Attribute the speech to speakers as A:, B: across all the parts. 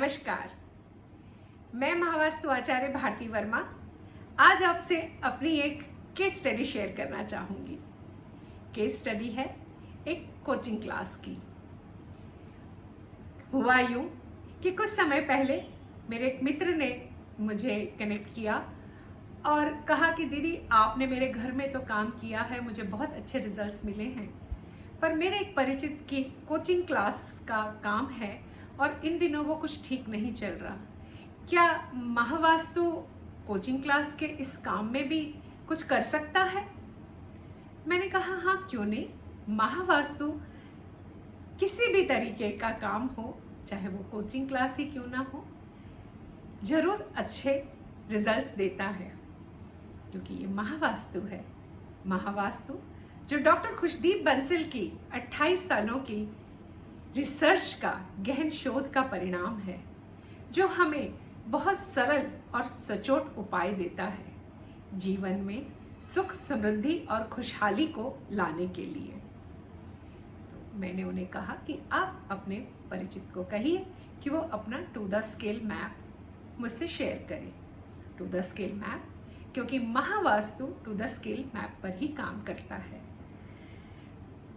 A: नमस्कार। मैं महावास्तु आचार्य भारती वर्मा आज आपसे अपनी एक केस स्टडी शेयर करना चाहूँगी। केस स्टडी है एक कोचिंग क्लास की। हुआ यूँ कि कुछ समय पहले मेरे एक मित्र ने मुझे कनेक्ट किया और कहा कि दीदी आपने मेरे घर में तो काम किया है, मुझे बहुत अच्छे रिजल्ट्स मिले हैं, पर मेरे एक परिचित की कोचिंग क्लास का काम है और इन दिनों वो कुछ ठीक नहीं चल रहा। क्या महावास्तु कोचिंग क्लास के इस काम में भी कुछ कर सकता है? मैंने कहा हाँ, क्यों नहीं। महावास्तु किसी भी तरीके का काम हो, चाहे वो कोचिंग क्लास ही क्यों ना हो, जरूर अच्छे रिजल्ट्स देता है, क्योंकि ये महावास्तु है। महावास्तु जो डॉक्टर खुशदीप बंसल की 28 सालों की रिसर्च का गहन शोध का परिणाम है, जो हमें बहुत सरल और सचोट उपाय देता है जीवन में सुख, समृद्धि और खुशहाली को लाने के लिए। तो मैंने उन्हें कहा कि आप अपने परिचित को कहिए कि वो अपना टू द स्केल मैप मुझसे शेयर करें। टू द स्केल मैप, क्योंकि Mahavastu to the scale map पर ही काम करता है।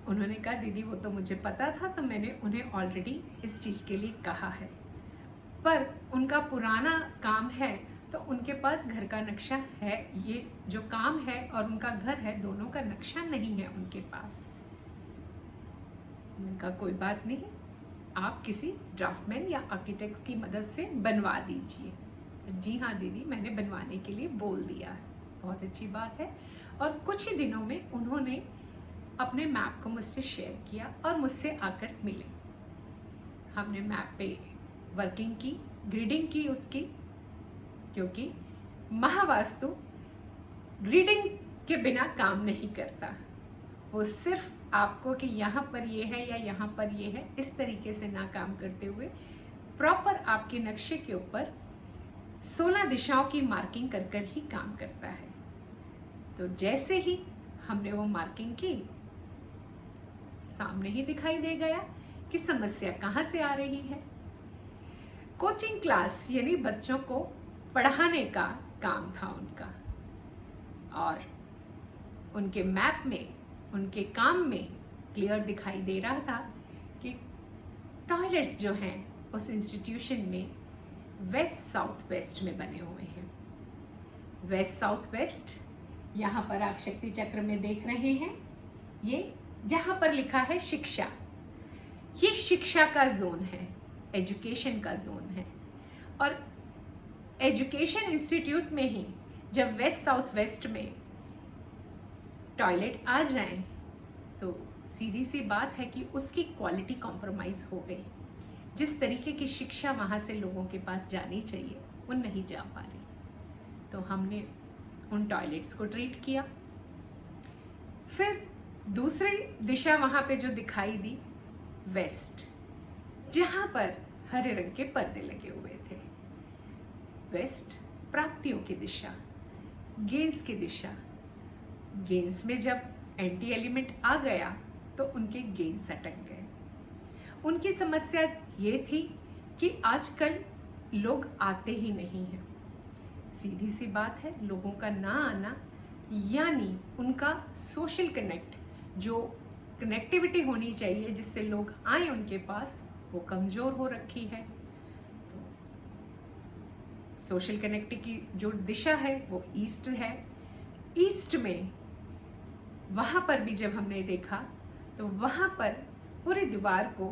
A: उन्होंने कहा दीदी वो तो मुझे पता था, तो मैंने उन्हें ऑलरेडी इस चीज़ के लिए कहा है, पर उनका पुराना काम है तो उनके पास घर का नक्शा है। ये जो काम है और उनका घर है, दोनों का नक्शा नहीं है उनके पास। उनका कोई बात नहीं, आप किसी ड्राफ्टमैन या आर्किटेक्ट की मदद से बनवा दीजिए। जी हाँ दीदी, मैंने बनवाने के लिए बोल दिया है। बहुत अच्छी बात है। और कुछ ही दिनों में उन्होंने अपने मैप को मुझसे शेयर किया और मुझसे आकर मिले। हमने मैप पे वर्किंग की, ग्रिडिंग की उसकी, क्योंकि महावास्तु ग्रिडिंग के बिना काम नहीं करता। वो सिर्फ आपको कि यहाँ पर ये है या यहाँ पर ये है, इस तरीके से ना काम करते हुए प्रॉपर आपके नक्शे के ऊपर 16 दिशाओं की मार्किंग कर कर ही काम करता है। तो जैसे ही हमने वो मार्किंग की, सामने ही दिखाई दे गया कि समस्या कहाँ से आ रही है। कोचिंग क्लास यानी बच्चों को पढ़ाने का काम था उनका, और उनके मैप में, उनके काम में क्लियर दिखाई दे रहा था कि टॉयलेट्स जो हैं उस इंस्टीट्यूशन में वेस्ट साउथ वेस्ट में बने हुए हैं। वेस्ट साउथ वेस्ट, यहाँ पर आप शक्ति चक्र में देख रहे हैं, ये जहाँ पर लिखा है शिक्षा, ये शिक्षा का जोन है, एजुकेशन का जोन है। और एजुकेशन इंस्टीट्यूट में ही जब वेस्ट साउथ वेस्ट में टॉयलेट आ जाएं, तो सीधी सी बात है कि उसकी क्वालिटी कॉम्प्रोमाइज़ हो गई। जिस तरीके की शिक्षा वहाँ से लोगों के पास जानी चाहिए, वो नहीं जा पा रही। तो हमने उन टॉयलेट्स को ट्रीट किया। फिर दूसरी दिशा वहाँ पे जो दिखाई दी, वेस्ट, जहाँ पर हरे रंग के पर्दे लगे हुए थे। वेस्ट प्राप्तियों की दिशा, गेंस की दिशा। गेंस में जब एंटी एलिमेंट आ गया तो उनके गेंस अटक गए। उनकी समस्या ये थी कि आजकल लोग आते ही नहीं हैं। सीधी सी बात है, लोगों का ना आना यानी उनका सोशल कनेक्ट, जो कनेक्टिविटी होनी चाहिए जिससे लोग आए उनके पास, वो कमज़ोर हो रखी है। तो सोशल कनेक्टिविटी की जो दिशा है वो ईस्ट है। ईस्ट में वहाँ पर भी जब हमने देखा तो वहाँ पर पूरी दीवार को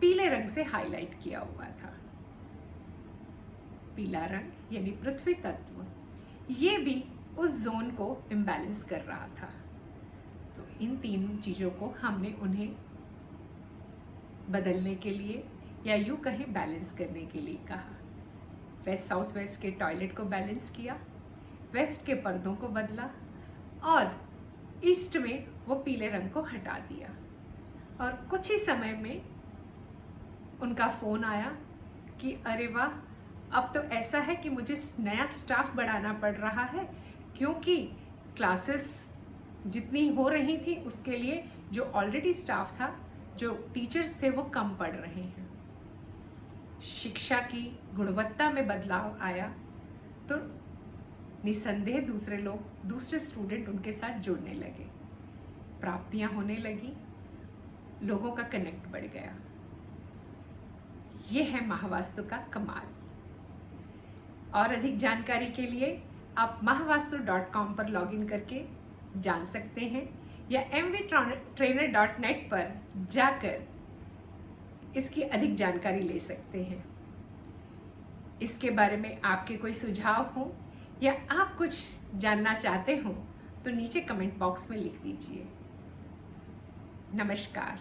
A: पीले रंग से हाईलाइट किया हुआ था। पीला रंग यानी पृथ्वी तत्व, ये भी उस जोन को इम्बैलेंस कर रहा था। तो इन तीन चीज़ों को हमने उन्हें बदलने के लिए, या यूँ कहें बैलेंस करने के लिए कहा। वेस्ट साउथ वेस्ट के टॉयलेट को बैलेंस किया, वेस्ट के पर्दों को बदला, और ईस्ट में वो पीले रंग को हटा दिया। और कुछ ही समय में उनका फ़ोन आया कि अरे वाह, अब तो ऐसा है कि मुझे नया स्टाफ बढ़ाना पड़ रहा है, क्योंकि क्लासेस जितनी हो रही थी उसके लिए जो ऑलरेडी स्टाफ था, जो टीचर्स थे, वो कम पढ़ रहे हैं। शिक्षा की गुणवत्ता में बदलाव आया तो निसंदेह दूसरे लोग, दूसरे स्टूडेंट उनके साथ जुड़ने लगे, प्राप्तियां होने लगी, लोगों का कनेक्ट बढ़ गया। ये है महावास्तु का कमाल। और अधिक जानकारी के लिए आप mahavastu.com पर लॉगिन करके जान सकते हैं, या mvtrainer.net पर जाकर इसकी अधिक जानकारी ले सकते हैं। इसके बारे में आपके कोई सुझाव हो या आप कुछ जानना चाहते हो तो नीचे कमेंट बॉक्स में लिख दीजिए। नमस्कार।